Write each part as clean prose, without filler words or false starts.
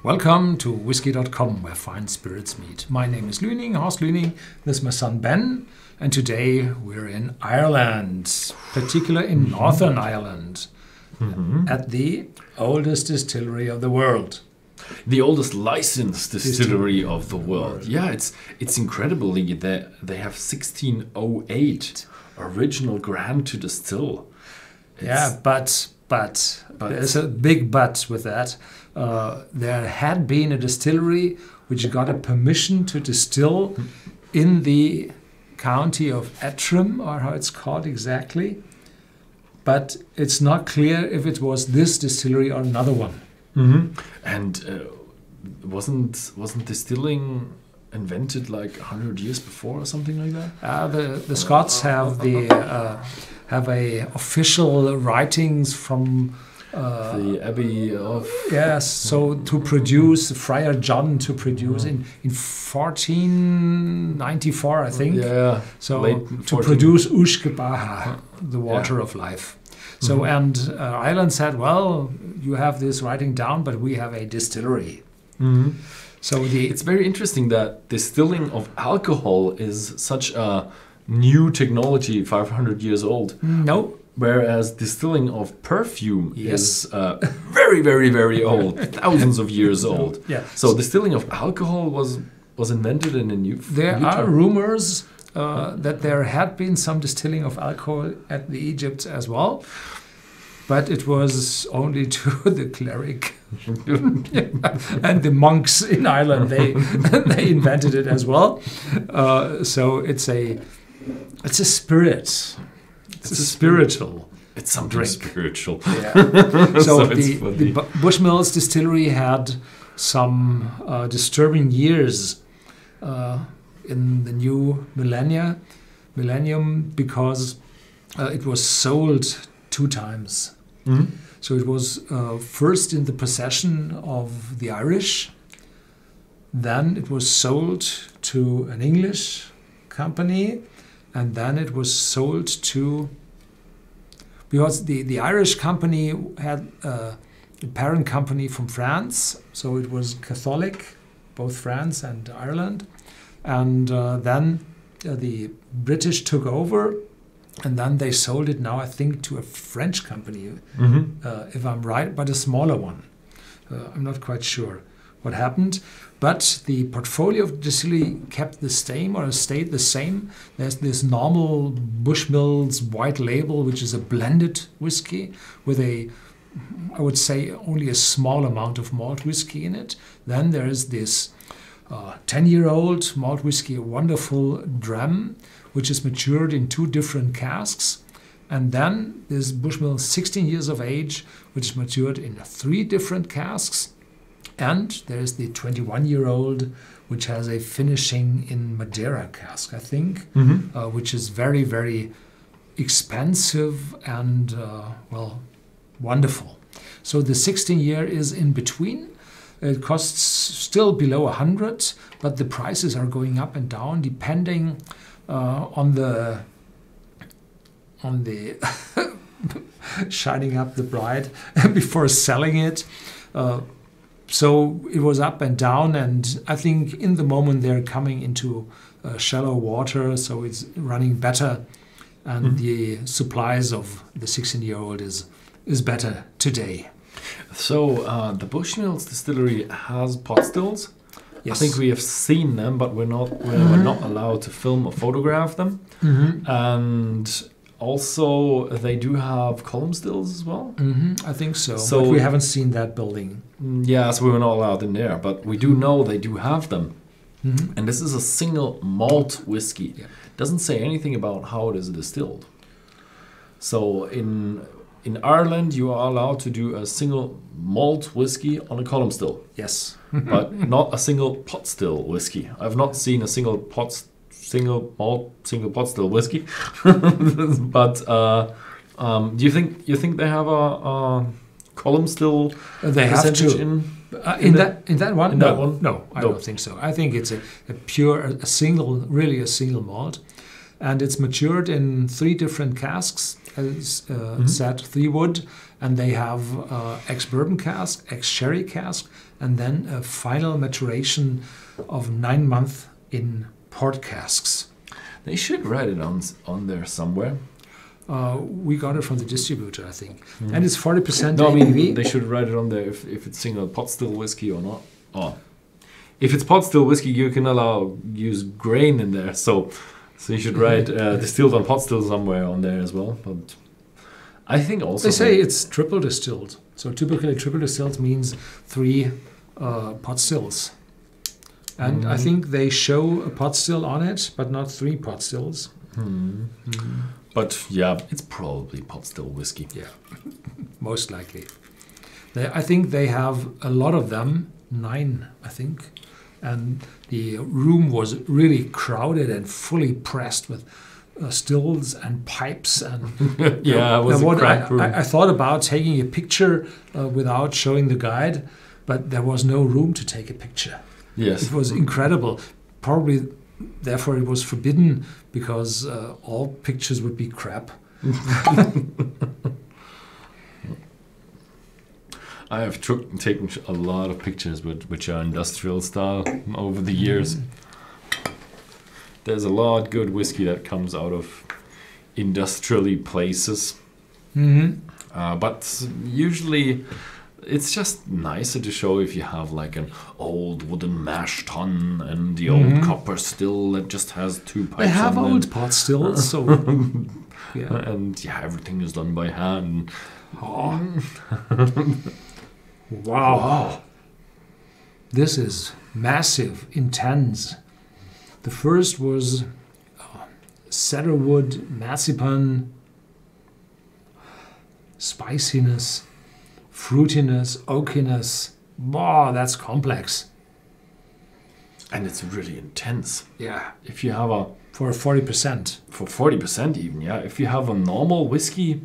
Welcome to Whisky.com, where fine spirits meet. My name is Lüning, Horst Lüning. This is my son Ben, and today we're in Ireland, particularly in Northern Ireland, at the oldest distillery of the world. The oldest licensed distillery of the world. Yeah, it's incredible. They have 1608 original grant to distill. But there's a big but with that. There had been a distillery which got a permission to distill in the county of Antrim, or how it's called exactly. But it's not clear if it was this distillery or another one. And wasn't distilling invented like 100 years before or something like that? The Scots have a official writings from the Abbey of... Yes, so to produce, Friar John to produce in 1494, I think. Yeah. So to produce Ushkebaha, the water of life. So, and Ireland said, well, you have this writing down, but we have a distillery. So it's very interesting that distilling of alcohol is such a new technology, 500 years old. No. Whereas distilling of perfume is very, very, very old, thousands of years old. Yeah. So distilling of alcohol was invented in a new... There are rumors that there had been some distilling of alcohol at the Egypt as well, but it was only to the cleric and the monks in Ireland. They invented it as well. So it's a spirit. It's a spiritual. It's something drink. Spiritual. Yeah. So the Bushmills distillery had some disturbing years in the new millennium because it was sold 2 times. So it was first in the possession of the Irish, then it was sold to an English company, and then it was sold to, because the Irish company had a parent company from France, so it was Catholic, both France and Ireland. And then the British took over, and then they sold it now, I think, to a French company, if I'm right, but a smaller one. I'm not quite sure what happened. But the portfolio of the distillery kept the same, or stayed the same. There's this normal Bushmills white label, which is a blended whiskey with I would say, only a small amount of malt whiskey in it. Then there is this 10-year-old malt whiskey, a wonderful dram, which is matured in 2 different casks. And then there's Bushmills 16 years of age, which is matured in 3 different casks. And there's the 21-year-old, which has a finishing in Madeira cask, I think, which is very, very expensive and, well, wonderful. So the 16-year is in between. It costs still below 100, but the prices are going up and down depending on the shining up the bride before selling it. So it was up and down, and I think in the moment they're coming into shallow water, so it's running better, and the supplies of the 16-year-old is better today. So the Bushmills distillery has pot stills. Yes. I think we have seen them, but we're not allowed to film or photograph them. And also, they do have column stills as well. I think so, but we haven't seen that building. Yeah, so we were not allowed in there, but we do know they do have them. And this is a single malt whiskey. Yeah. Doesn't say anything about how it is distilled. So in Ireland, you are allowed to do a single malt whiskey on a column still. Yes. But not a single pot still whiskey. I've not seen a single pot still whiskey. But do you think they have a column still? They have to. In that one? No, I don't think so. I think it's a single malt. and it's matured in 3 different casks, as said, 3 wood, and they have ex-bourbon cask, ex-sherry cask, and then a final maturation of 9 months in port casks. They should write it on there somewhere. We got it from the distributor, I think. And it's 40% No, I ABV. mean, they should write it on there if it's single pot still whiskey or not. Oh. If it's pot still whiskey, you can use grain in there. So you should write distilled on pot still somewhere on there as well. But I think also... They say it's triple distilled. So typically triple distilled means 3 pot stills. And I think they show a pot still on it, but not 3 pot stills. But yeah, it's probably pot still whiskey. Yeah, most likely. I think they have a lot of them, 9, I think. And the room was really crowded and fully pressed with stills and pipes. And yeah, it was a cramped room. I thought about taking a picture without showing the guide, but there was no room to take a picture. Yes. It was incredible. Probably, therefore, it was forbidden because all pictures would be crap. I have taken a lot of pictures which are industrial style over the years. There's a lot good whiskey that comes out of industrially places. But usually it's just nicer to show if you have like an old wooden mash tun and the old copper still that just has 2 pipes. They have on old them. pot stills, so yeah. And yeah, everything is done by hand. Wow. This is massive, intense. The first was cedarwood, marzipan, spiciness, fruitiness, oakiness. Wow, that's complex. And it's really intense. Yeah. If you have for 40%. For 40% even, yeah. If you have a normal whiskey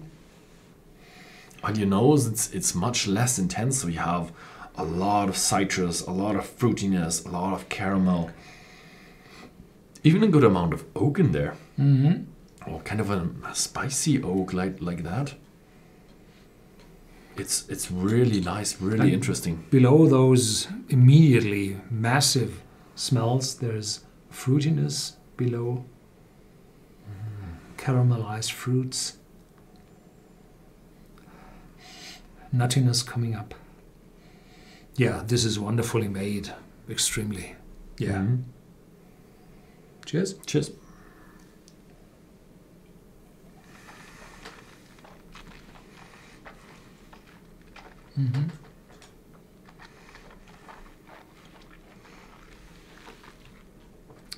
on your nose, it's much less intense. So you have a lot of citrus, a lot of fruitiness, a lot of caramel. Even a good amount of oak in there. Or kind of a spicy oak like that. It's really nice, really interesting. Below those immediately massive smells, there's fruitiness below. Caramelized fruits. Nuttiness coming up. Yeah, this is wonderfully made. Extremely. Yeah. Cheers. Cheers.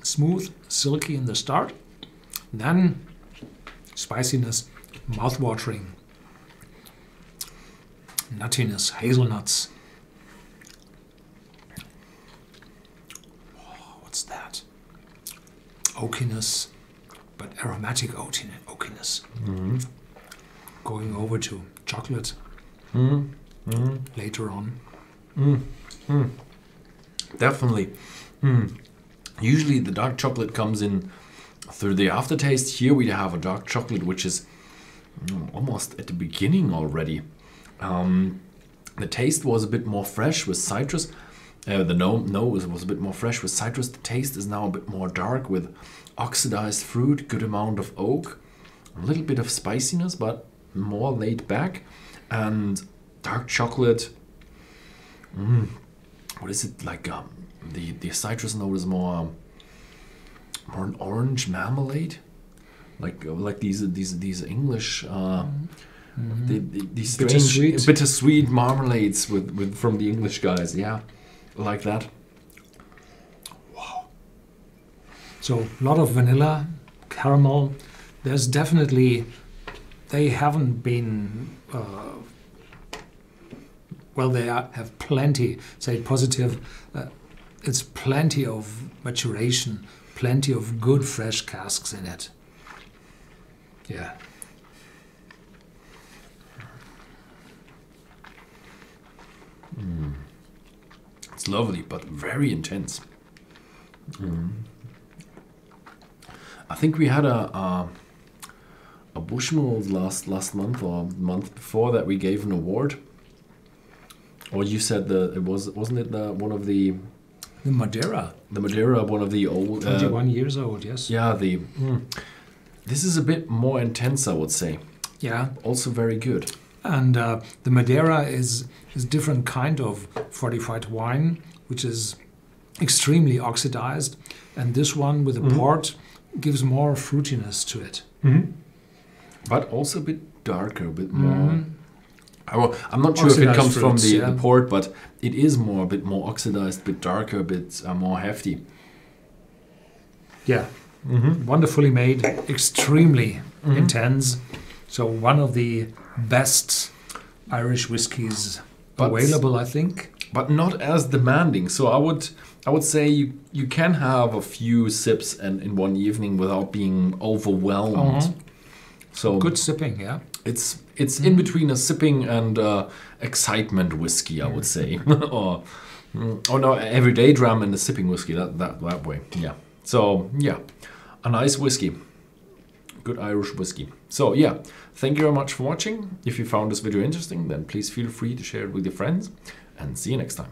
Smooth, silky in the start. Then spiciness, mouth-watering. Nuttiness, hazelnuts. Oh, what's that? Oakiness, but aromatic oakiness. Going over to chocolate later on. Definitely. Usually the dark chocolate comes in through the aftertaste. Here we have a dark chocolate which is almost at the beginning already. The taste was a bit more fresh with citrus. The nose was a bit more fresh with citrus. The taste is now a bit more dark with oxidized fruit, good amount of oak, a little bit of spiciness, but more laid back. And dark chocolate, what is it like? The citrus note is more an orange marmalade, like these English these strange bittersweet marmalades with from the English guys, yeah, like that. Wow. So a lot of vanilla, caramel. There's definitely, they haven't been. Well, they have plenty. Say positive. It's plenty of maturation, plenty of good fresh casks in it. Yeah. It's lovely, but very intense. I think we had a Bushmills last month or month before that we gave an award. Or you said wasn't it one of the Madeira. The Madeira, one of the old 21 years old, yes. Yeah, this is a bit more intense, I would say. Yeah. Also very good. And the Madeira is a different kind of fortified wine, which is extremely oxidized. And this one with the port gives more fruitiness to it. But also a bit darker, a bit more... I'm not sure if it comes from the port, but it is a bit more oxidized, a bit darker, a bit more hefty. Yeah. Wonderfully made, extremely intense. So one of the best Irish whiskies available, I think. But not as demanding. So I would say you can have a few sips in one evening without being overwhelmed. So good sipping, yeah. It's in between a sipping and excitement whiskey, I would say, or no, everyday dram and a sipping whiskey that way. Yeah. So yeah, a nice whiskey, good Irish whiskey. So yeah, thank you very much for watching. If you found this video interesting, then please feel free to share it with your friends, and see you next time.